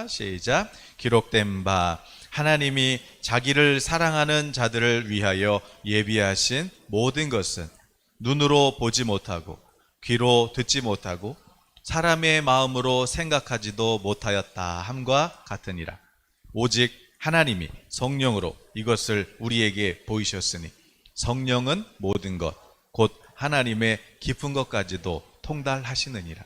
시작. 기록된 바 하나님이 자기를 사랑하는 자들을 위하여 예비하신 모든 것은 눈으로 보지 못하고 귀로 듣지 못하고 사람의 마음으로 생각하지도 못하였다 함과 같으니라. 오직 하나님이 성령으로 이것을 우리에게 보이셨으니 성령은 모든 것 곧 하나님의 깊은 것까지도 통달하시느니라.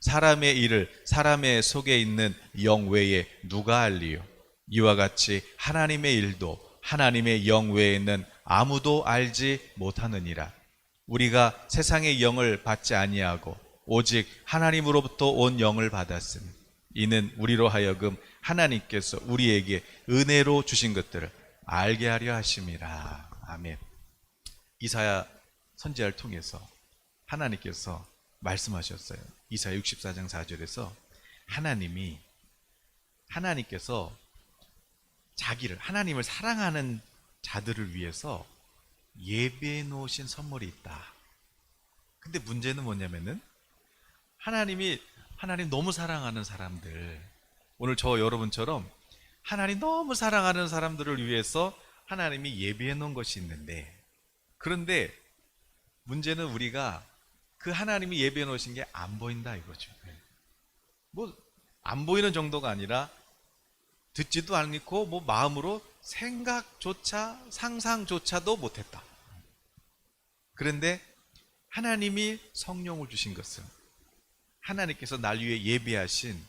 사람의 일을 사람의 속에 있는 영 외에 누가 알리요? 이와 같이 하나님의 일도 하나님의 영 외에는 아무도 알지 못하느니라. 우리가 세상의 영을 받지 아니하고 오직 하나님으로부터 온 영을 받았으니 이는 우리로 하여금 하나님께서 우리에게 은혜로 주신 것들을 알게 하려 하심이라. 아멘. 이사야 선지자를 통해서 하나님께서 말씀하셨어요. 이사야 64장 4절에서 하나님께서 하나님을 사랑하는 자들을 위해서 예비해 놓으신 선물이 있다. 근데 문제는 뭐냐면은 하나님 너무 사랑하는 사람들, 오늘 저 여러분처럼 하나님 너무 사랑하는 사람들을 위해서 하나님이 예비해 놓은 것이 있는데, 그런데 문제는 우리가 그 하나님이 예비해 놓으신 게 안 보인다 이거죠. 뭐 안 보이는 정도가 아니라 듣지도 않고 뭐 마음으로 생각조차 상상조차도 못했다. 그런데 하나님이 성령을 주신 것은 하나님께서 날 위해 예비하신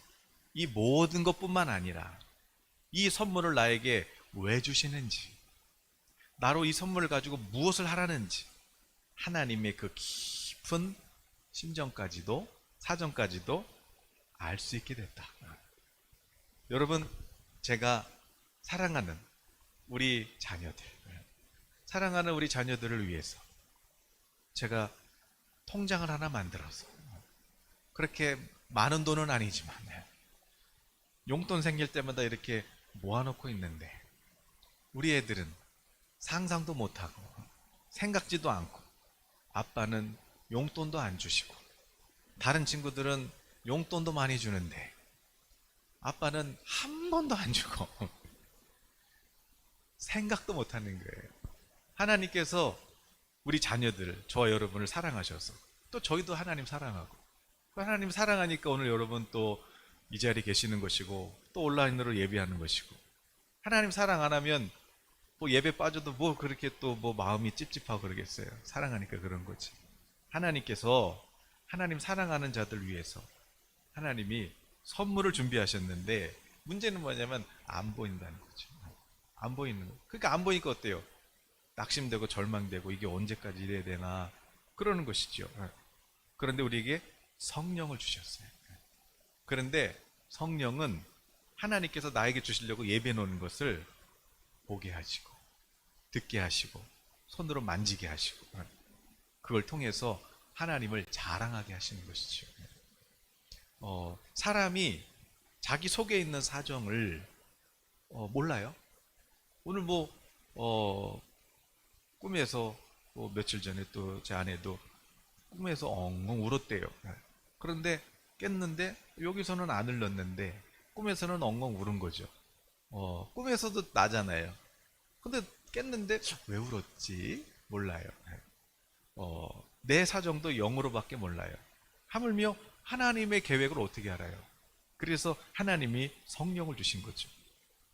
이 모든 것뿐만 아니라 이 선물을 나에게 왜 주시는지, 나로 이 선물을 가지고 무엇을 하라는지 하나님의 그 깊은 심정까지도 사정까지도 알 수 있게 됐다. 여러분, 제가 사랑하는 우리 자녀들을 위해서 제가 통장을 하나 만들어서, 그렇게 많은 돈은 아니지만 용돈 생길 때마다 이렇게 모아놓고 있는데, 우리 애들은 상상도 못하고 생각지도 않고 아빠는 용돈도 안 주시고, 다른 친구들은 용돈도 많이 주는데 아빠는 한 번도 안 주고 생각도 못하는 거예요. 하나님께서 우리 자녀들, 저와 여러분을 사랑하셔서 또 저희도 하나님 사랑하고, 하나님 사랑하니까 오늘 여러분 또 이 자리에 계시는 것이고 또 온라인으로 예배하는 것이고, 하나님 사랑 안 하면 뭐 예배 빠져도 뭐 그렇게 또 뭐 마음이 찝찝하고 그러겠어요. 사랑하니까 그런 거지. 하나님께서 하나님 사랑하는 자들 위해서 하나님이 선물을 준비하셨는데, 문제는 뭐냐면 안 보인다는 거죠. 안 보이는 거. 그러니까 안 보니까 어때요? 낙심되고 절망되고 이게 언제까지 이래야 되나 그러는 것이죠. 그런데 우리에게 성령을 주셨어요. 그런데 성령은 하나님께서 나에게 주시려고 예배해 놓은 것을 보게 하시고 듣게 하시고 손으로 만지게 하시고, 그걸 통해서 하나님을 자랑하게 하시는 것이죠. 사람이 자기 속에 있는 사정을 몰라요. 오늘 꿈에서 며칠 전에 또 제 아내도 꿈에서 엉엉 울었대요. 그런데 깼는데 여기서는 안 울렸는데 꿈에서는 엉엉 울은 거죠. 꿈에서도 나잖아요. 근데 깼는데 왜 울었지? 몰라요. 내 사정도 영으로밖에 몰라요. 하물며 하나님의 계획을 어떻게 알아요? 그래서 하나님이 성령을 주신 거죠.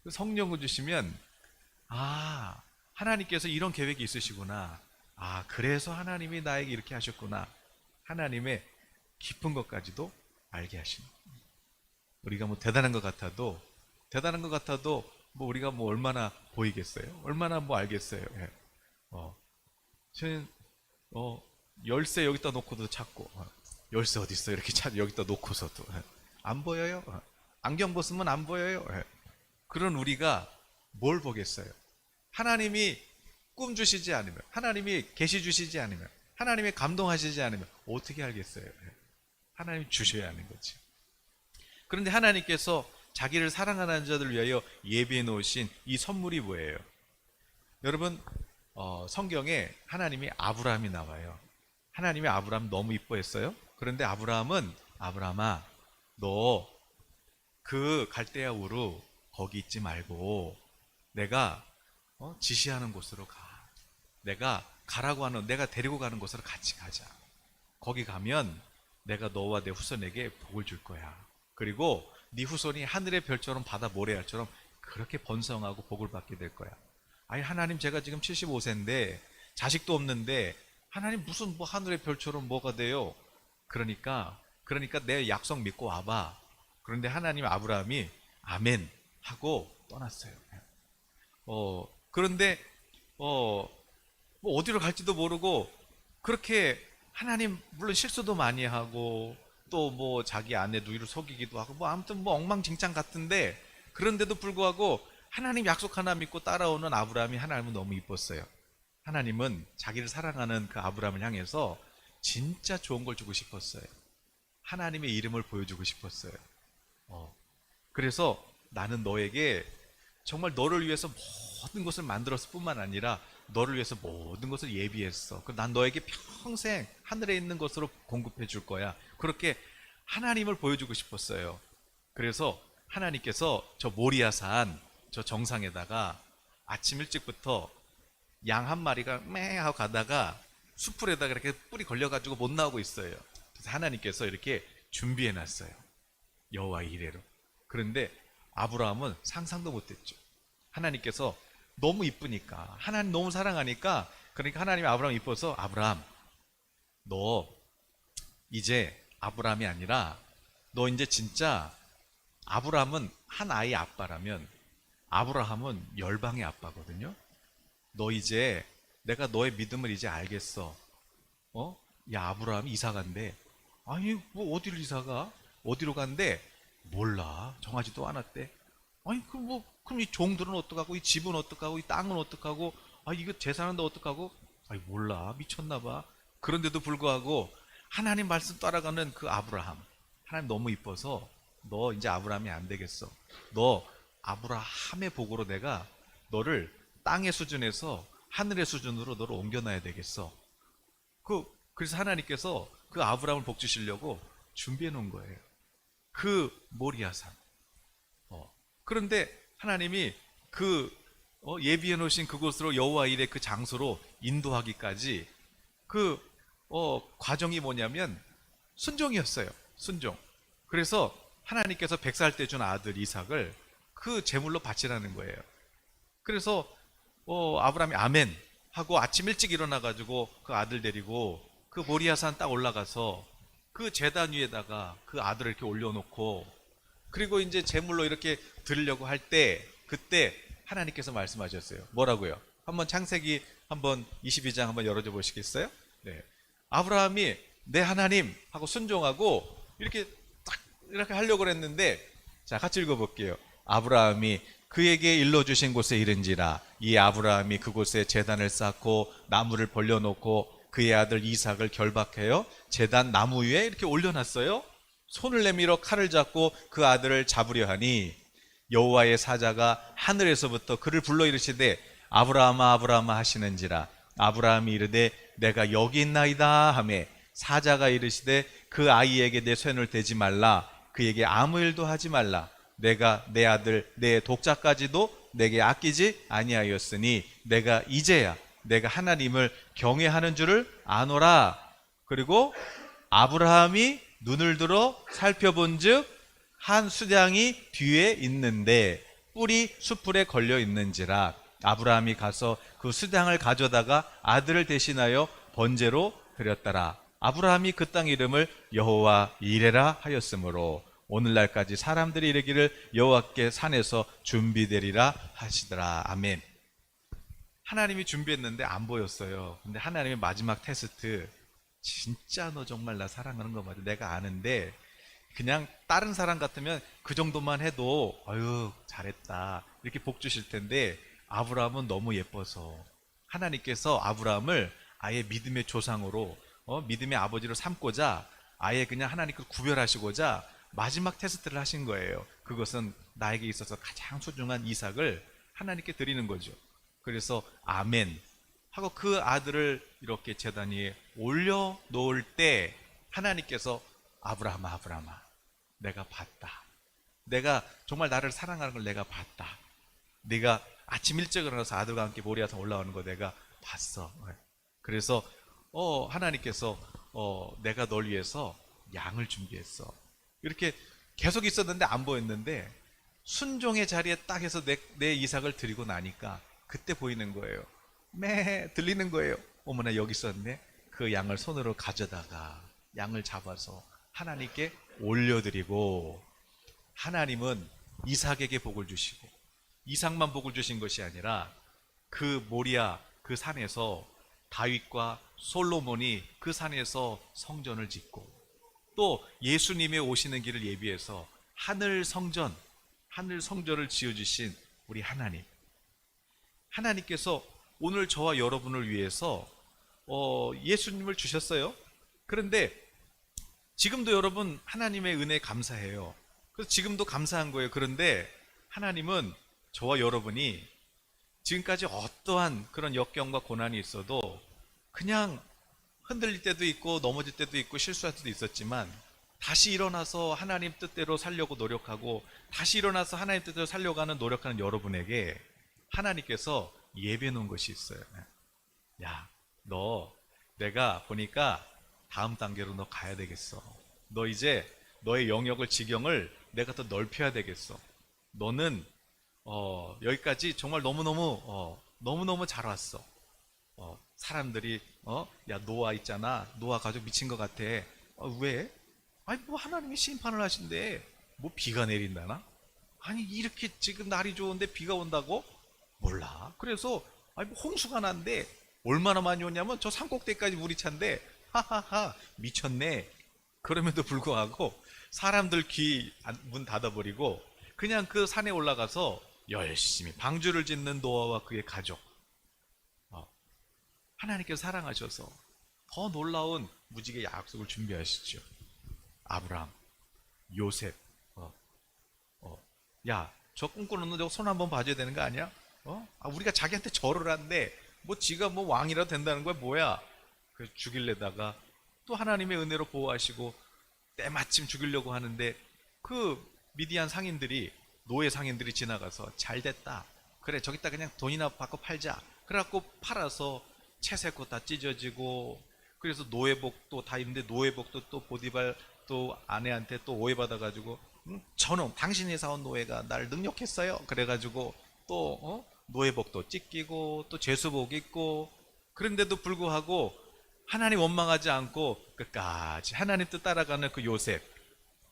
성령을 주시면, 하나님께서 이런 계획이 있으시구나. 그래서 하나님이 나에게 이렇게 하셨구나. 하나님의 깊은 것까지도 알게 하시는 거예요. 우리가 뭐 대단한 것 같아도 뭐 우리가 뭐 얼마나 보이겠어요? 얼마나 뭐 알겠어요? 저는 열쇠 여기다 놓고도 찾고, 열쇠 어디 있어? 이렇게 여기다 놓고서도 안 보여요. 안경 벗으면 안 보여요. 그런 우리가 뭘 보겠어요? 하나님이 꿈 주시지 않으면, 하나님이 계시 주시지 않으면, 하나님이 감동하시지 않으면 어떻게 알겠어요? 하나님 주셔야 하는 거지. 그런데 하나님께서 자기를 사랑하는 자들을 위하여 예비해 놓으신 이 선물이 뭐예요? 여러분, 성경에 하나님이 아브라함이 나와요. 하나님이 아브라함 너무 이뻐했어요. 그런데 아브라함은, 아브라함아, 너 그 갈대아 우르 거기 있지 말고 내가 지시하는 곳으로 가. 내가 가라고 하는, 내가 데리고 가는 곳으로 같이 가자. 거기 가면 내가 너와 내 후손에게 복을 줄 거야. 그리고 네 후손이 하늘의 별처럼 바다 모래알처럼 그렇게 번성하고 복을 받게 될 거야. 아니 하나님, 제가 지금 75세인데 자식도 없는데 하나님 무슨 뭐 하늘의 별처럼 뭐가 돼요? 그러니까 내 약속 믿고 와봐. 그런데 하나님, 아브라함이 아멘 하고 떠났어요. 그런데 뭐 어디로 갈지도 모르고 그렇게, 하나님 물론 실수도 많이 하고 또 뭐 자기 아내 누이를 속이기도 하고 뭐 아무튼 뭐 엉망진창 같은데, 그런데도 불구하고 하나님 약속 하나 믿고 따라오는 아브라함이 하나님은 너무 이뻤어요. 하나님은 자기를 사랑하는 그 아브라함을 향해서 진짜 좋은 걸 주고 싶었어요. 하나님의 이름을 보여주고 싶었어요. 그래서 나는 너에게 정말 너를 위해서 모든 것을 만들었을 뿐만 아니라 너를 위해서 모든 것을 예비했어. 난 너에게 평생 하늘에 있는 것으로 공급해 줄 거야. 그렇게 하나님을 보여주고 싶었어요. 그래서 하나님께서 저 모리아산 저 정상에다가 아침 일찍부터 양 한 마리가 매 하고 가다가 수풀에다가 이렇게 뿔이 걸려가지고 못 나오고 있어요. 그래서 하나님께서 이렇게 준비해 놨어요. 여호와 이레로. 그런데 아브라함은 상상도 못했죠. 하나님께서 너무 이쁘니까, 하나님 너무 사랑하니까, 그러니까 하나님이 아브라함 이뻐서, 아브라함 너 이제 아브라함이 아니라 너 이제 진짜, 아브라함은 한 아이 아빠라면 아브라함은 열방의 아빠거든요. 너 이제, 내가 너의 믿음을 이제 알겠어. 야, 아브라함이 이사 간대. 아니 뭐 어디로 이사 가? 어디로 간대? 몰라, 정하지도 않았대. 아니 그럼 이 종들은 어떡하고, 이 집은 어떡하고, 이 땅은 어떡하고, 이거 재산은 어떡하고? 아니 몰라, 미쳤나 봐. 그런데도 불구하고 하나님 말씀 따라가는 그 아브라함, 하나님 너무 이뻐서 너 이제 아브라함이 안 되겠어. 너 아브라함의 복으로 내가 너를 땅의 수준에서 하늘의 수준으로 너를 옮겨놔야 되겠어. 그래서 하나님께서 그 아브라함을 복 주시려고 준비해 놓은 거예요. 그 모리아산. 그런데 하나님이 그 예비해 놓으신 그곳으로, 여호와 일의 그 장소로 인도하기까지 그 과정이 뭐냐면 순종이었어요. 순종. 그래서 하나님께서 100살 때 준 아들 이삭을 그 제물로 바치라는 거예요. 그래서 아브라함이 아멘 하고 아침 일찍 일어나 가지고 그 아들 데리고 그 모리아산 딱 올라가서 그 제단 위에다가 그 아들을 이렇게 올려놓고, 그리고 이제 제물로 이렇게 드리려고 할 때, 그때 하나님께서 말씀하셨어요. 뭐라고요? 한번 창세기 한번 22장 한번 열어줘 보시겠어요? 네. 아브라함이 내 하나님 하고 순종하고 이렇게 딱 이렇게 하려고 했는데, 자 같이 읽어볼게요. 아브라함이 그에게 일러주신 곳에 이른지라, 이 아브라함이 그곳에 제단을 쌓고 나무를 벌려놓고 그의 아들 이삭을 결박하여 제단 나무 위에 이렇게 올려놨어요. 손을 내밀어 칼을 잡고 그 아들을 잡으려 하니 여호와의 사자가 하늘에서부터 그를 불러 이르시되 아브라함아 아브라함아 하시는지라. 아브라함이 이르되 내가 여기 있나이다 하매 사자가 이르시되 그 아이에게 내 손을 대지 말라, 그에게 아무 일도 하지 말라. 내가 내 아들 내 독자까지도 내게 아끼지 아니하였으니 내가 이제야 내가 하나님을 경외하는 줄을 아노라. 그리고 아브라함이 눈을 들어 살펴본즉 한 수량이 뒤에 있는데 뿔이 수풀에 걸려 있는지라. 아브라함이 가서 그 수량을 가져다가 아들을 대신하여 번제로 드렸더라. 아브라함이 그 땅 이름을 여호와 이레라 하였으므로 오늘날까지 사람들이 이르기를 여호와께 산에서 준비되리라 하시더라. 아멘. 하나님이 준비했는데 안 보였어요. 근데 하나님의 마지막 테스트, 진짜 너 정말 나 사랑하는 거 맞아, 내가 아는데, 그냥 다른 사람 같으면 그 정도만 해도 아유 잘했다 이렇게 복 주실 텐데, 아브라함은 너무 예뻐서 하나님께서 아브라함을 아예 믿음의 조상으로, 믿음의 아버지로 삼고자 아예 그냥 하나님께서 구별하시고자 마지막 테스트를 하신 거예요. 그것은 나에게 있어서 가장 소중한 이삭을 하나님께 드리는 거죠. 그래서 아멘 하고 그 아들을 이렇게 제단 위에 올려놓을 때 하나님께서 아브라함아 아브라함아 내가 봤다, 내가 정말 나를 사랑하는 걸 내가 봤다. 네가 아침 일찍 일어나서 아들과 함께 모리아산 올라오는 거 내가 봤어. 그래서 하나님께서 내가 널 위해서 양을 준비했어. 이렇게 계속 있었는데 안 보였는데 순종의 자리에 딱 해서 내 이삭을 드리고 나니까 그때 보이는 거예요. 들리는 거예요. 어머나 여기 있었네. 그 양을 손으로 가져다가 양을 잡아서 하나님께 올려드리고, 하나님은 이삭에게 복을 주시고 이삭만 복을 주신 것이 아니라 그 모리아 그 산에서 다윗과 솔로몬이 그 산에서 성전을 짓고, 또 예수님의 오시는 길을 예비해서 하늘 성전을 지어주신 우리 하나님께서 오늘 저와 여러분을 위해서 예수님을 주셨어요. 그런데 지금도 여러분 하나님의 은혜에 감사해요. 그래서 지금도 감사한 거예요. 그런데 하나님은 저와 여러분이 지금까지 어떠한 그런 역경과 고난이 있어도 그냥 흔들릴 때도 있고 넘어질 때도 있고 실수할 때도 있었지만 다시 일어나서 하나님 뜻대로 살려고 노력하고 다시 일어나서 하나님 뜻대로 살려고 하는 노력하는 여러분에게 하나님께서 예비해 놓은 것이 있어요. 야, 내가 보니까 다음 단계로 너 가야 되겠어. 너 이제 너의 영역을 지경을 내가 더 넓혀야 되겠어. 너는 여기까지 정말 너무너무 잘 왔어. 사람들이 야 노아 있잖아. 노아 가족 미친 것 같아. 왜? 아니 뭐 하나님이 심판을 하신대. 뭐 비가 내린다나? 아니 이렇게 지금 날이 좋은데 비가 온다고? 몰라. 그래서 아니 뭐 홍수가 난대. 얼마나 많이 오냐면 저 산꼭대기까지 물이 찬대. 하하하 미쳤네. 그럼에도 불구하고 사람들 문 닫아버리고 그냥 그 산에 올라가서 열심히 방주를 짓는 노아와 그의 가족. 하나님께서 사랑하셔서 더 놀라운 무지개 약속을 준비하시죠. 아브라함, 요셉. 야, 저 꿈꾸는 너 손 한번 봐줘야 되는 거 아니야? 우리가 자기한테 절을 한데 뭐 지가 뭐 왕이라 된다는 거야 뭐야? 그래서 죽일래다가 또 하나님의 은혜로 보호하시고 때마침 죽이려고 하는데 그 미디안 노예 상인들이 지나가서 잘 됐다. 그래 저기다 그냥 돈이나 받고 팔자. 그래갖고 팔아서 채색고 다 찢어지고, 그래서 노예복도 다 입는데 노예복도 또 보디발 또 아내한테 또 오해받아가지고 저놈 당신이 사온 노예가 나를 능욕했어요. 그래가지고 또 노예복도 찢기고 또 죄수복 입고, 그런데도 불구하고 하나님 원망하지 않고 끝까지 하나님 뜻 따라가는 그 요셉,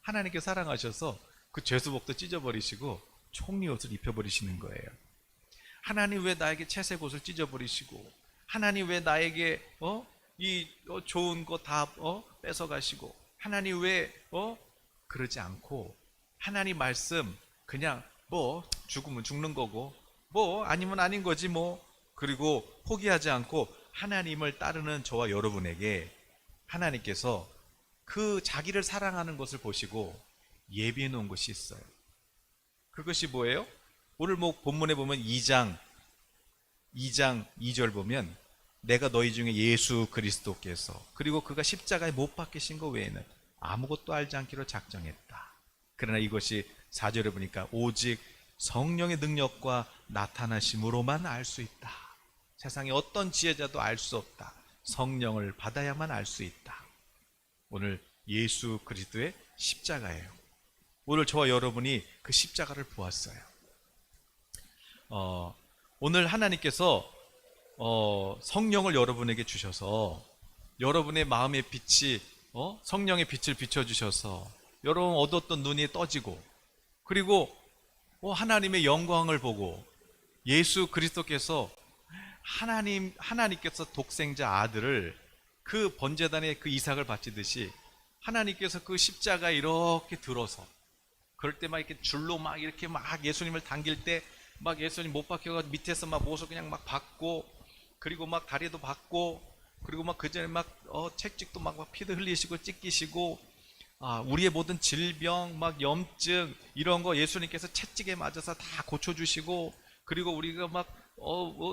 하나님께 사랑하셔서 그 죄수복도 찢어버리시고 총리옷을 입혀버리시는 거예요. 하나님 왜 나에게 채색 옷을 찢어버리시고, 하나님 왜 나에게 좋은 거 다 뺏어가시고, 하나님 왜 그러지 않고 하나님 말씀 그냥 뭐 죽으면 죽는 거고 뭐 아니면 아닌 거지 뭐, 그리고 포기하지 않고 하나님을 따르는 저와 여러분에게 하나님께서 그 자기를 사랑하는 것을 보시고 예비해 놓은 것이 있어요. 그것이 뭐예요? 오늘 뭐 본문에 보면 2장 2절 보면 내가 너희 중에 예수 그리스도께서 그리고 그가 십자가에 못 박히신 것 외에는 아무것도 알지 않기로 작정했다. 그러나 이것이 4절에 보니까 오직 성령의 능력과 나타나심으로만 알 수 있다. 세상에 어떤 지혜자도 알 수 없다. 성령을 받아야만 알 수 있다. 오늘 예수 그리스도의 십자가예요. 오늘 저와 여러분이 그 십자가를 보았어요. 오늘 하나님께서 성령을 여러분에게 주셔서 여러분의 마음의 빛이 성령의 빛을 비춰주셔서 여러분 얻었던 눈이 떠지고, 그리고 하나님의 영광을 보고 예수 그리스도께서 하나님께서 독생자 아들을 그 번제단에 그 이삭을 바치듯이 하나님께서 그 십자가에 이렇게 들어서, 그럴 때 막 이렇게 줄로 막 이렇게 막 예수님을 당길 때 막 예수님 못 박혀가지고 밑에서 막 못을 그냥 막 박고, 그리고 막 다리도 박고, 그리고 막 그 전에 막 채찍도 막 피도 흘리시고 찢기시고, 우리의 모든 질병 막 염증 이런 거 예수님께서 채찍에 맞아서 다 고쳐주시고, 그리고 우리가 막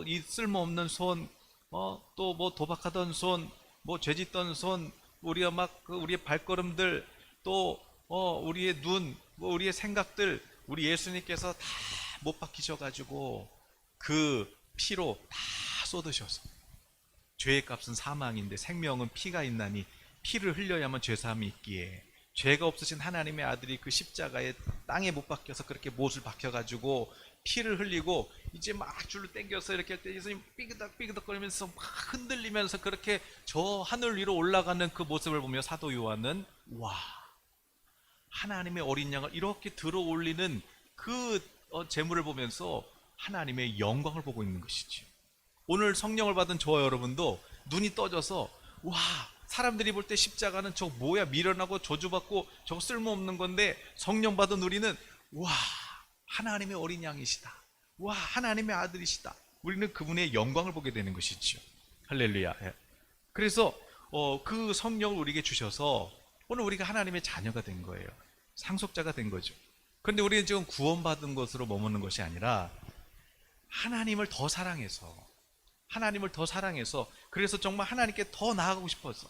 이 쓸모없는 손, 또 뭐 도박하던 손, 뭐 죄짓던 손, 우리가 막 우리의 발걸음들, 또 우리의 눈, 뭐 우리의 생각들, 우리 예수님께서 다 못 박히셔가지고 그 피로 다 쏟으셔서, 죄의 값은 사망인데 생명은 피가 있나니 피를 흘려야만 죄사함이 있기에, 죄가 없으신 하나님의 아들이 그 십자가에 땅에 못 박혀서 그렇게 못을 박혀가지고 피를 흘리고 이제 막 줄을 당겨서 이렇게 할 때 예수님 삐그덕삐그덕거리면서 막 흔들리면서 그렇게 저 하늘 위로 올라가는 그 모습을 보며 사도 요한은 와, 하나님의 어린 양을 이렇게 들어 올리는 그 제물을 보면서 하나님의 영광을 보고 있는 것이죠. 오늘 성령을 받은 저와 여러분도 눈이 떠져서 와, 사람들이 볼 때 십자가는 저 뭐야, 미련하고 저주받고 저거 쓸모없는 건데, 성령 받은 우리는 와, 하나님의 어린 양이시다, 와, 하나님의 아들이시다, 우리는 그분의 영광을 보게 되는 것이죠. 할렐루야. 그래서 그 성령을 우리에게 주셔서 오늘 우리가 하나님의 자녀가 된 거예요. 상속자가 된 거죠. 그런데 우리는 지금 구원받은 것으로 머무는 것이 아니라 하나님을 더 사랑해서, 그래서 정말 하나님께 더 나아가고 싶어서,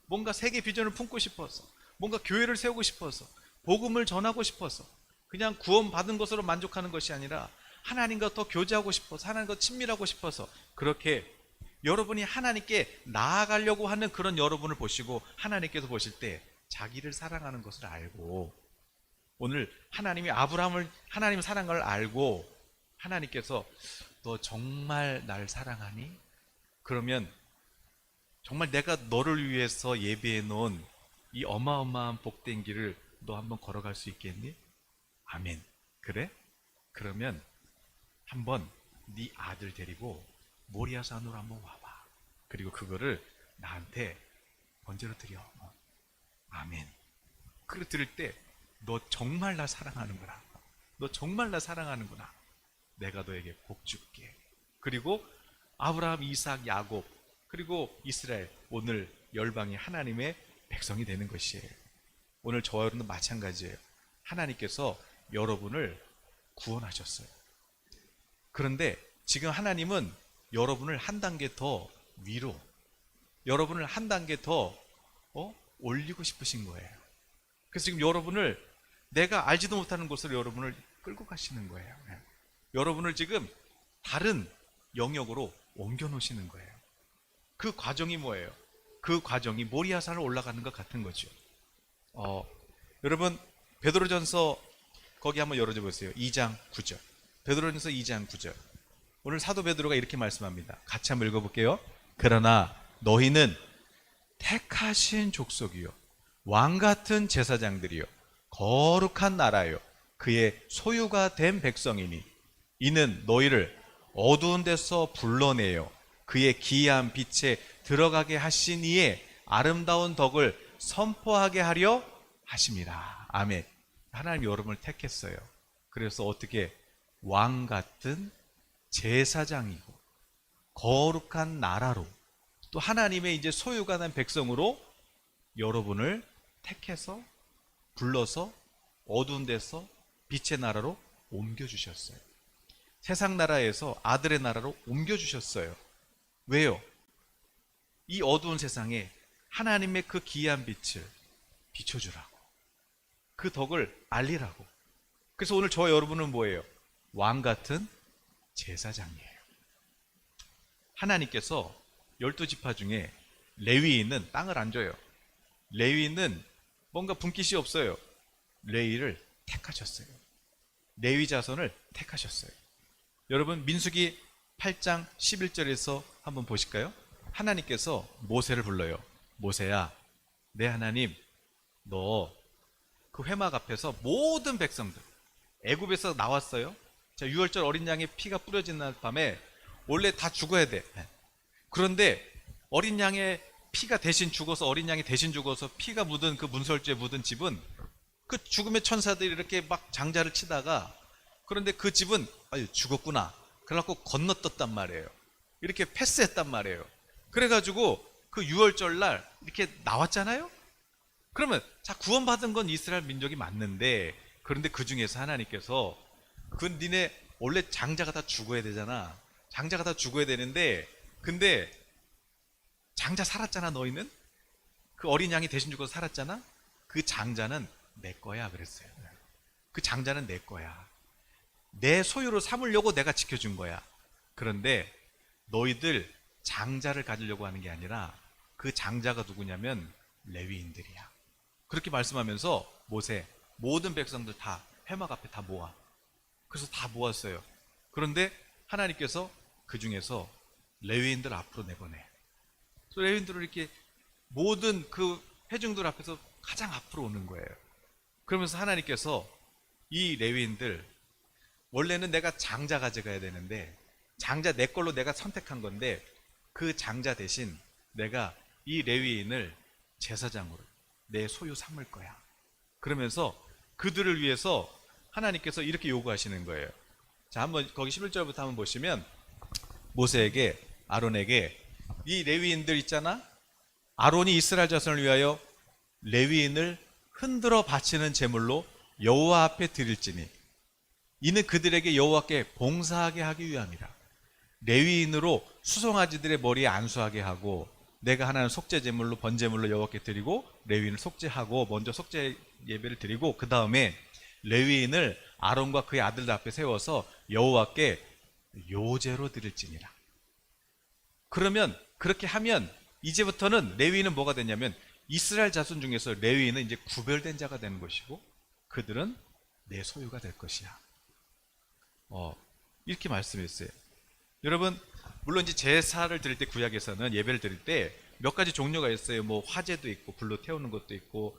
뭔가 세계 비전을 품고 싶어서, 뭔가 교회를 세우고 싶어서, 복음을 전하고 싶어서, 그냥 구원받은 것으로 만족하는 것이 아니라 하나님과 더 교제하고 싶어서, 하나님과 친밀하고 싶어서, 그렇게 여러분이 하나님께 나아가려고 하는 그런 여러분을 보시고 하나님께서 보실 때 자기를 사랑하는 것을 알고, 오늘 하나님이 하나님 사랑한 걸 알고 하나님께서 너 정말 날 사랑하니? 그러면 정말 내가 너를 위해서 예비해 놓은 이 어마어마한 복된 길을 너 한번 걸어갈 수 있겠니? 아멘. 그래? 그러면 한번 네 아들 데리고 모리아산으로 한번 와봐. 그리고 그거를 나한테 번제로 드려. 아멘. 그걸 들을 때 너 정말 나 사랑하는구나, 너 정말 나 사랑하는구나, 내가 너에게 복 줄게. 그리고 아브라함, 이삭, 야곱, 그리고 이스라엘, 오늘 열방이 하나님의 백성이 되는 것이에요. 오늘 저와 여러분도 마찬가지예요. 하나님께서 여러분을 구원하셨어요. 그런데 지금 하나님은 여러분을 한 단계 더 위로, 여러분을 한 단계 더 올리고 싶으신 거예요. 그래서 지금 여러분을 내가 알지도 못하는 곳으로 여러분을 끌고 가시는 거예요. 여러분을 지금 다른 영역으로 옮겨 놓으시는 거예요. 그 과정이 뭐예요? 그 과정이 모리아산을 올라가는 것 같은 거죠. 여러분, 베드로전서 거기 한번 열어줘 보세요. 2장 9절. 베드로전서 2장 9절. 오늘 사도 베드로가 이렇게 말씀합니다. 같이 한번 읽어볼게요. 그러나 너희는 택하신 족속이요, 왕같은 제사장들이요, 거룩한 나라요, 그의 소유가 된 백성이니 이는 너희를 어두운 데서 불러내어 그의 기이한 빛에 들어가게 하신 이의 아름다운 덕을 선포하게 하려 하심이라. 아멘. 하나님 여러분을 택했어요. 그래서 어떻게 왕같은 제사장이고 거룩한 나라로, 또 하나님의 이제 소유가 된 백성으로 여러분을 택해서 불러서 어두운 데서 빛의 나라로 옮겨주셨어요. 세상 나라에서 아들의 나라로 옮겨주셨어요. 왜요? 이 어두운 세상에 하나님의 그 기이한 빛을 비춰주라고, 그 덕을 알리라고. 그래서 오늘 저와 여러분은 뭐예요? 왕같은 제사장이에요. 하나님께서 12지파 중에 레위인은 땅을 안 줘요. 레위인은 뭔가 분깃이 없어요. 레위를 택하셨어요. 레위 자손을 택하셨어요. 여러분, 민수기 8장 11절에서 한번 보실까요? 하나님께서 모세를 불러요. 모세야, 내 하나님, 너 그 회막 앞에서 모든 백성들, 애굽에서 나왔어요. 자, 유월절 어린 양의 피가 뿌려진 날 밤에 원래 다 죽어야 돼. 그런데 어린 양의 피가 대신 죽어서, 어린 양이 대신 죽어서 피가 묻은 그 문설주에 묻은 집은 그 죽음의 천사들이 이렇게 막 장자를 치다가, 그런데 그 집은 아유 죽었구나, 그래갖고 건너떴단 말이에요. 이렇게 패스했단 말이에요. 그래가지고 그 유월절 날 이렇게 나왔잖아요. 그러면 자, 구원받은 건 이스라엘 민족이 맞는데, 그런데 그 중에서 하나님께서 그 니네 원래 장자가 다 죽어야 되잖아. 장자가 다 죽어야 되는데, 근데 장자 살았잖아. 너희는 그 어린 양이 대신 죽어서 살았잖아. 그 장자는 내 거야 그랬어요. 그 장자는 내 거야. 내 소유로 삼으려고 내가 지켜준 거야. 그런데 너희들 장자를 가지려고 하는 게 아니라 그 장자가 누구냐면 레위인들이야. 그렇게 말씀하면서 모세 모든 백성들 다 회막 앞에 다 모아. 그래서 다 모았어요. 그런데 하나님께서 그 중에서 레위인들 앞으로 내보내. 그래서 레위인들을 이렇게 모든 그 회중들 앞에서 가장 앞으로 오는 거예요. 그러면서 하나님께서 이 레위인들, 원래는 내가 장자 가져가야 되는데 장자 내 걸로 내가 선택한 건데 그 장자 대신 내가 이 레위인을 제사장으로 내 소유 삼을 거야. 그러면서 그들을 위해서 하나님께서 이렇게 요구하시는 거예요. 자, 한번 거기 11절부터 한번 보시면 모세에게, 아론에게 이 레위인들 있잖아. 아론이 이스라엘 자손을 위하여 레위인을 흔들어 바치는 제물로 여호와 앞에 드릴지니 이는 그들에게 여호와께 봉사하게 하기 위함이라. 레위인으로 수송아지들의 머리에 안수하게 하고 내가 하나는 속죄 제물로 번제물로 여호와께 드리고 레위인을 속죄하고 먼저 속죄 예배를 드리고 그 다음에 레위인을 아론과 그의 아들들 앞에 세워서 여호와께 요제로 드릴지니라. 그러면 그렇게 하면 이제부터는 레위인은 뭐가 되냐면 이스라엘 자손 중에서 레위인은 이제 구별된 자가 되는 것이고 그들은 내 소유가 될 것이야. 이렇게 말씀했어요. 여러분, 물론 이제 제사를 드릴 때 구약에서는 예배를 드릴 때 몇 가지 종류가 있어요. 뭐 화제도 있고 불로 태우는 것도 있고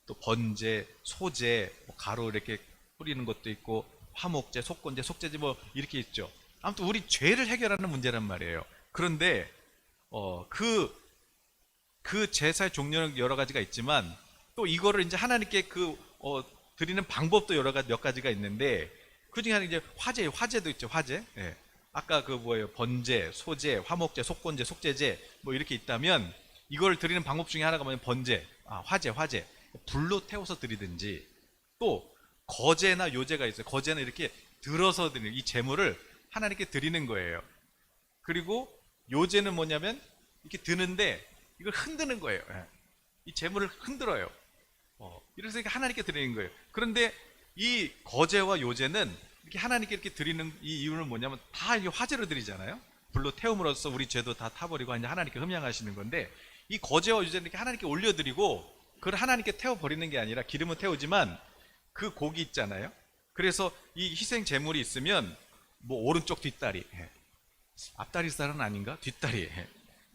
또 번제, 소제, 가루 이렇게 뿌리는 것도 있고 화목제, 속건제, 속제제 뭐 이렇게 있죠. 아무튼 우리 죄를 해결하는 문제란 말이에요. 그런데 그 제사의 종류는 여러 가지가 있지만 또 이거를 이제 하나님께 드리는 방법도 몇 가지가 있는데 그 중에 하나는 이제 화제도 있죠. 화제. 예. 아까 번제, 소제, 화목제, 속건제, 속제제 뭐 이렇게 있다면 이걸 드리는 방법 중에 하나가 뭐냐면 화제. 불로 태워서 드리든지 또 거제나 요제가 있어요. 거제는 이렇게 들어서 드리는 이 제물을 하나님께 드리는 거예요. 그리고 요제는 뭐냐면 이렇게 드는데 이걸 흔드는 거예요. 예. 이 제물을 흔들어요. 이래서 하나님께 드리는 거예요. 그런데 이 거제와 요제는 이렇게 하나님께 이렇게 드리는 이 이유는 뭐냐면 다 이게 화제로 드리잖아요. 불로 태움으로써 우리 죄도 다 타버리고 이제 하나님께 흠양하시는 건데 이 거제와 요제는 이렇게 하나님께 올려드리고 그걸 하나님께 태워버리는 게 아니라 기름은 태우지만 그 고기 있잖아요. 그래서 이 희생 제물이 있으면 뭐 오른쪽 뒷다리, 앞다리살은 아닌가? 뒷다리,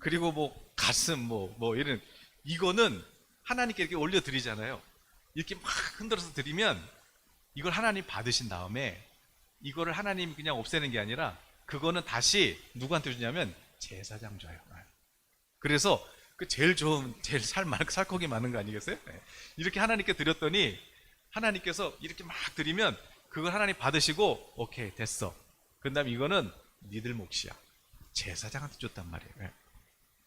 그리고 뭐 가슴 뭐 이런 이거는 하나님께 이렇게 올려드리잖아요. 이렇게 막 흔들어서 드리면 이걸 하나님 받으신 다음에 이거를 하나님이 그냥 없애는 게 아니라 그거는 다시 누구한테 주냐면 제사장 줘요. 그래서 그 제일 좋은, 제일 살코기 많은 거 아니겠어요? 이렇게 하나님께 드렸더니 하나님께서 이렇게 막 드리면 그걸 하나님 받으시고 오케이 됐어. 그 다음에 이거는 니들 몫이야. 제사장한테 줬단 말이에요.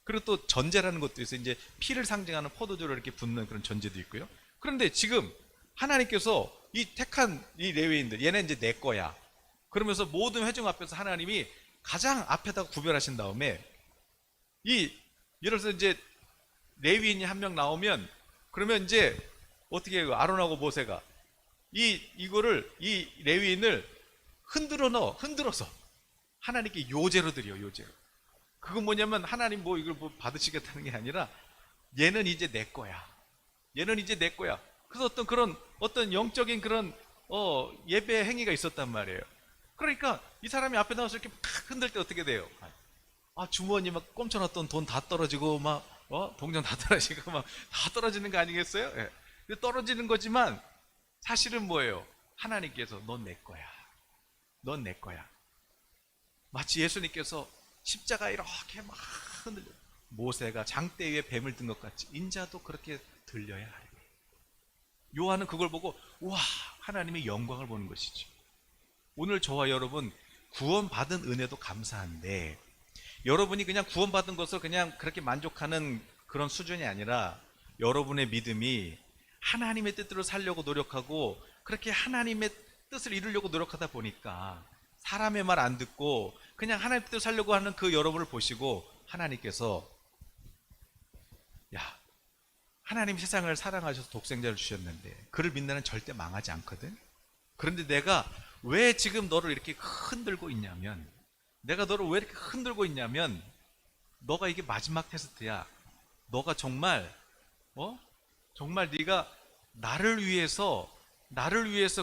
그리고 또 전제라는 것도 있어요. 이제 피를 상징하는 포도주를 이렇게 붓는 그런 전제도 있고요. 그런데 지금 하나님께서 이 택한 이 레위인들 얘네 이제 내 거야. 그러면서 모든 회중 앞에서 하나님이 가장 앞에다가 구별하신 다음에 예를 들어서 이제 레위인이 한 명 나오면 그러면 이제 어떻게 해요? 아론하고 모세가 이거를 이 레위인을 흔들어서 하나님께 요제로 드려. 요제로. 그건 뭐냐면 하나님 이걸 받으시겠다는 게 아니라 얘는 이제 내 거야. 얘는 이제 내 거야. 그래서 어떤 영적인 그런 예배 행위가 있었단 말이에요. 그러니까 이 사람이 앞에 나와서 이렇게 팍 흔들 때 어떻게 돼요? 주머니 막 꼼쳐놨던 돈 다 떨어지고 동전 다 떨어지고 다 떨어지는 거 아니겠어요? 예. 떨어지는 거지만 사실은 뭐예요? 하나님께서 넌 내 거야. 넌 내 거야. 마치 예수님께서 십자가 이렇게 막 흔들려 모세가 장대 위에 뱀을 든 것 같이 인자도 그렇게 들려야 하리. 요한은 그걸 보고 와 하나님의 영광을 보는 것이지. 오늘 저와 여러분 구원받은 은혜도 감사한데 여러분이 그냥 구원받은 것을 그냥 그렇게 만족하는 그런 수준이 아니라 여러분의 믿음이 하나님의 뜻대로 살려고 노력하고 그렇게 하나님의 뜻을 이루려고 노력하다 보니까 사람의 말 안 듣고 그냥 하나님의 뜻대로 살려고 하는 그 여러분을 보시고 하나님께서 야 하나님 세상을 사랑하셔서 독생자를 주셨는데 그를 믿는 한 절대 망하지 않거든. 그런데 내가 왜 지금 너를 이렇게 흔들고 있냐면, 내가 너를 왜 이렇게 흔들고 있냐면, 너가 이게 마지막 테스트야. 너가 정말 정말 네가 나를 위해서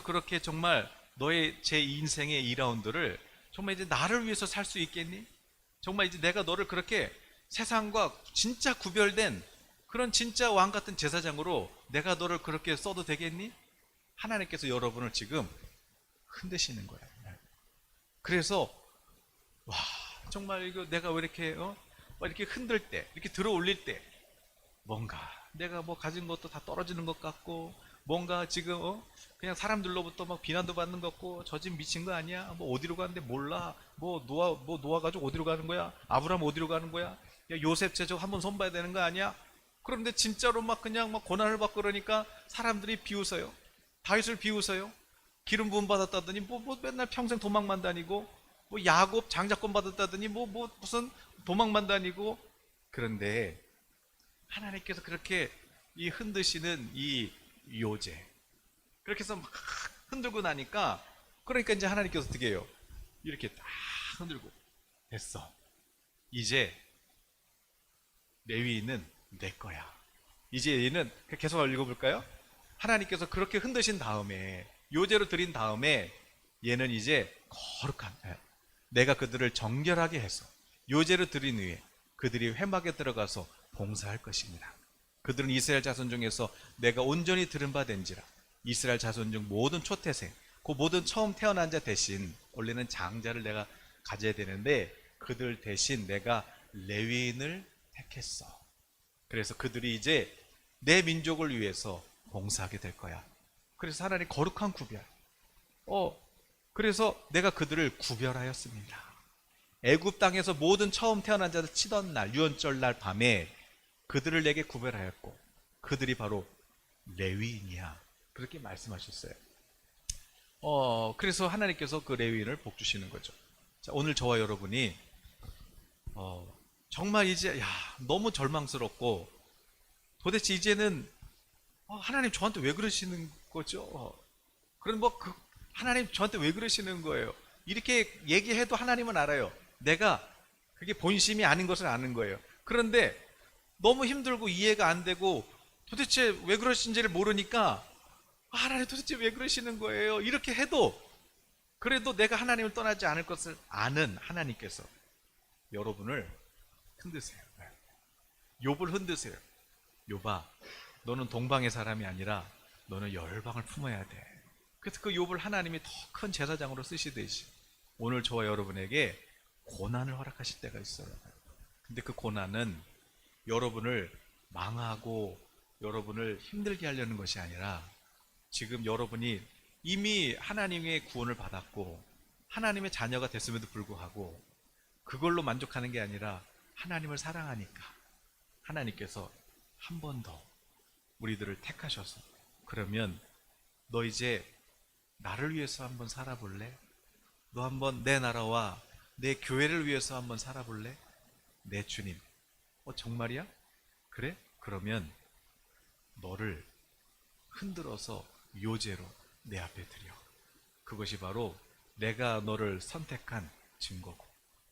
그렇게 정말 너의 제 인생의 2라운드를 정말 이제 나를 위해서 살 수 있겠니? 정말 이제 내가 너를 그렇게 세상과 진짜 구별된 그런 진짜 왕 같은 제사장으로 내가 너를 그렇게 써도 되겠니? 하나님께서 여러분을 지금 흔드시는 거예요. 그래서 와, 정말 이거 내가 왜 이렇게 이렇게 흔들 때, 이렇게 들어 올릴 때 뭔가 내가 뭐 가진 것도 다 떨어지는 것 같고, 뭔가 지금 그냥 사람들로부터 막 비난도 받는 것 같고, 저 집 미친 거 아니야? 뭐 어디로 가는데 몰라? 뭐 노아 가족 어디로 가는 거야? 아브라함 어디로 가는 거야? 야, 요셉 제적 한번 손봐야 되는 거 아니야? 그런데 진짜로 막 그냥 막 고난을 받고 그러니까 사람들이 비웃어요. 다윗을 비웃어요. 기름 부음 받았다더니 뭐 맨날 평생 도망만 다니고, 뭐 야곱 장자권 받았다더니 뭐 무슨 도망만 다니고. 그런데 하나님께서 그렇게 이 흔드시는 이 요제, 그렇게 해서 막 흔들고 나니까, 그러니까 이제 하나님께서 어떻게 해요? 이렇게 딱 흔들고, 됐어, 이제 레위인은 내 거야. 이제 얘는, 계속 읽어볼까요? 하나님께서 그렇게 흔드신 다음에, 요제로 드린 다음에, 얘는 이제 거룩한, 내가 그들을 정결하게 해서 요제로 드린 후에 그들이 회막에 들어가서 봉사할 것입니다. 그들은 이스라엘 자손 중에서 내가 온전히 들은 바 된지라. 이스라엘 자손 중 모든 초태생, 그 모든 처음 태어난 자 대신, 원래는 장자를 내가 가져야 되는데 그들 대신 내가 레위인을 택했어. 그래서 그들이 이제 내 민족을 위해서 봉사하게 될 거야. 그래서 하나님 거룩한 구별. 그래서 내가 그들을 구별하였습니다. 애굽 땅에서 모든 처음 태어난 자들 치던 날, 유언절 날 밤에 그들을 내게 구별하였고 그들이 바로 레위인이야. 그렇게 말씀하셨어요. 그래서 하나님께서 그 레위인을 복 주시는 거죠. 자, 오늘 저와 여러분이 정말 이제 너무 절망스럽고, 도대체 이제는 하나님 저한테 왜 그러시는 거죠? 그럼 하나님 저한테 왜 그러시는 거예요? 이렇게 얘기해도 하나님은 알아요. 내가 그게 본심이 아닌 것을 아는 거예요. 그런데 너무 힘들고 이해가 안 되고 도대체 왜 그러신지를 모르니까, 하나님 도대체 왜 그러시는 거예요? 이렇게 해도 그래도 내가 하나님을 떠나지 않을 것을 아는 하나님께서 여러분을 흔드세요. 욥을 흔드세요. 욥아, 너는 동방의 사람이 아니라 너는 열방을 품어야 돼. 그래서 그 욥을 하나님이 더 큰 제사장으로 쓰시듯이 오늘 저와 여러분에게 고난을 허락하실 때가 있어요. 근데 그 고난은 여러분을 망하고 여러분을 힘들게 하려는 것이 아니라, 지금 여러분이 이미 하나님의 구원을 받았고 하나님의 자녀가 됐음에도 불구하고 그걸로 만족하는 게 아니라 하나님을 사랑하니까 하나님께서 한 번 더 우리들을 택하셔서, 그러면 너 이제 나를 위해서 한번 살아볼래? 너 한번 내 나라와 내 교회를 위해서 한번 살아볼래? 내 주님, 정말이야? 그래? 그러면 너를 흔들어서 요제로 내 앞에 드려. 그것이 바로 내가 너를 선택한 증거고,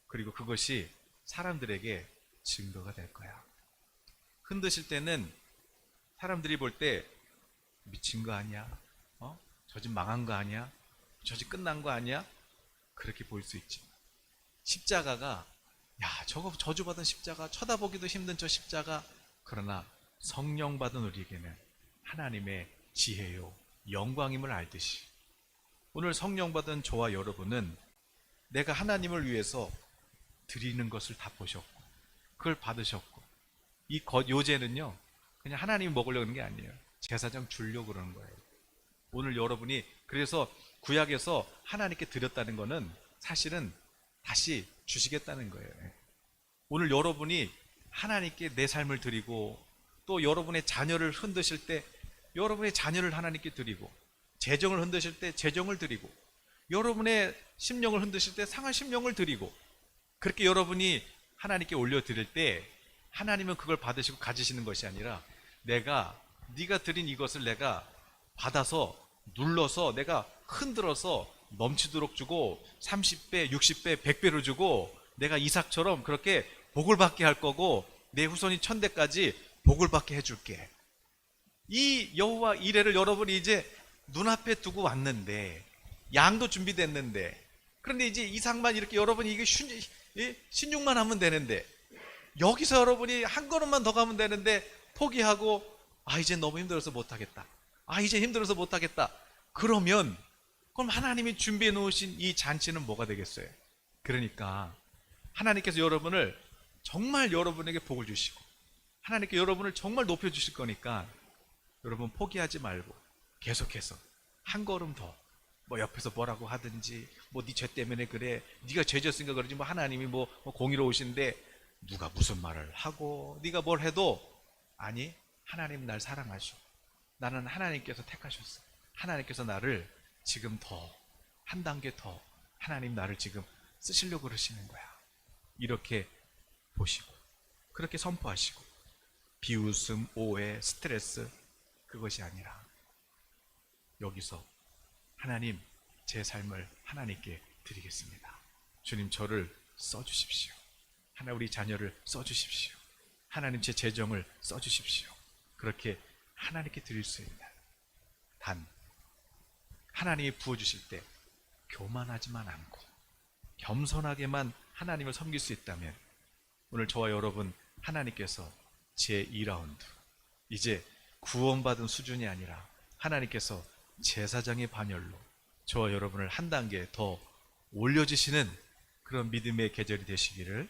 그리고 그것이 사람들에게 증거가 될 거야. 흔드실 때는 사람들이 볼 때 미친 거 아니야? 저 집 망한 거 아니야? 저 집 끝난 거 아니야? 그렇게 보일 수 있지. 십자가가, 저거 저주받은 십자가, 쳐다보기도 힘든 저 십자가, 그러나 성령 받은 우리에게는 하나님의 지혜요 영광임을 알듯이, 오늘 성령 받은 저와 여러분은 내가 하나님을 위해서 드리는 것을 다 보셨고 그걸 받으셨고, 이 요제는요 그냥 하나님이 먹으려고 하는 게 아니에요. 제사장 주려고 그러는 거예요. 오늘 여러분이 그래서 구약에서 하나님께 드렸다는 것은 사실은 다시 주시겠다는 거예요. 오늘 여러분이 하나님께 내 삶을 드리고, 또 여러분의 자녀를 흔드실 때 여러분의 자녀를 하나님께 드리고, 재정을 흔드실 때 재정을 드리고, 여러분의 심령을 흔드실 때 상한 심령을 드리고, 그렇게 여러분이 하나님께 올려드릴 때 하나님은 그걸 받으시고 가지시는 것이 아니라 네가 드린 이것을 내가 받아서 눌러서 내가 흔들어서 넘치도록 주고 30배, 60배, 100배로 주고 내가 이삭처럼 그렇게 복을 받게 할 거고 내 후손이 천대까지 복을 받게 해줄게. 이 여호와 이레를 여러분이 이제 눈앞에 두고 왔는데 양도 준비됐는데 그런데 이제 이삭만 이렇게 여러분이 이게 신육만 하면 되는데 여기서 여러분이 한 걸음만 더 가면 되는데 포기하고 이제 너무 힘들어서 못하겠다. 이제 힘들어서 못하겠다. 그러면 그럼 하나님이 준비해 놓으신 이 잔치는 뭐가 되겠어요? 그러니까 하나님께서 여러분을 정말 여러분에게 복을 주시고 하나님께 여러분을 정말 높여주실 거니까 여러분 포기하지 말고 계속해서 한 걸음 더 뭐 옆에서 뭐라고 하든지 뭐 네 죄 때문에 그래 네가 죄 졌으니까 그러지 뭐 하나님이 뭐 공의로우신데 누가 무슨 말을 하고 네가 뭘 해도 아니 하나님 날 사랑하셔. 나는 하나님께서 택하셨어. 하나님께서 나를 지금 더 한 단계 더 하나님 나를 지금 쓰시려고 그러시는 거야. 이렇게 보시고 그렇게 선포하시고 비웃음, 오해, 스트레스 그것이 아니라 여기서 하나님 제 삶을 하나님께 드리겠습니다. 주님 저를 써주십시오. 하나 우리 자녀를 써주십시오. 하나님 제 재정을 써주십시오. 그렇게 하나님께 드릴 수 있는 단 하나님이 부어주실 때 교만하지만 않고 겸손하게만 하나님을 섬길 수 있다면 오늘 저와 여러분 하나님께서 제 2라운드 이제 구원받은 수준이 아니라 하나님께서 제사장의 반열로 저와 여러분을 한 단계 더 올려주시는 그런 믿음의 계절이 되시기를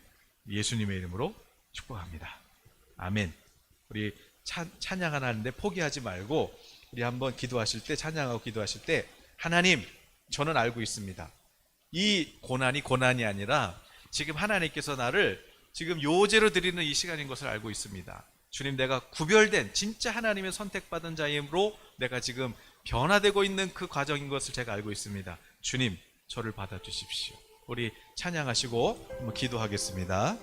예수님의 이름으로 축복합니다. 아멘. 우리 찬양을 하는데 포기하지 말고 우리 한번 기도하실 때 찬양하고 기도하실 때 하나님 저는 알고 있습니다. 이 고난이 아니라 지금 하나님께서 나를 지금 요제로 드리는 이 시간인 것을 알고 있습니다. 주님 내가 구별된 진짜 하나님의 선택받은 자임으로 내가 지금 변화되고 있는 그 과정인 것을 제가 알고 있습니다. 주님 저를 받아주십시오. 우리 찬양하시고 한번 기도하겠습니다.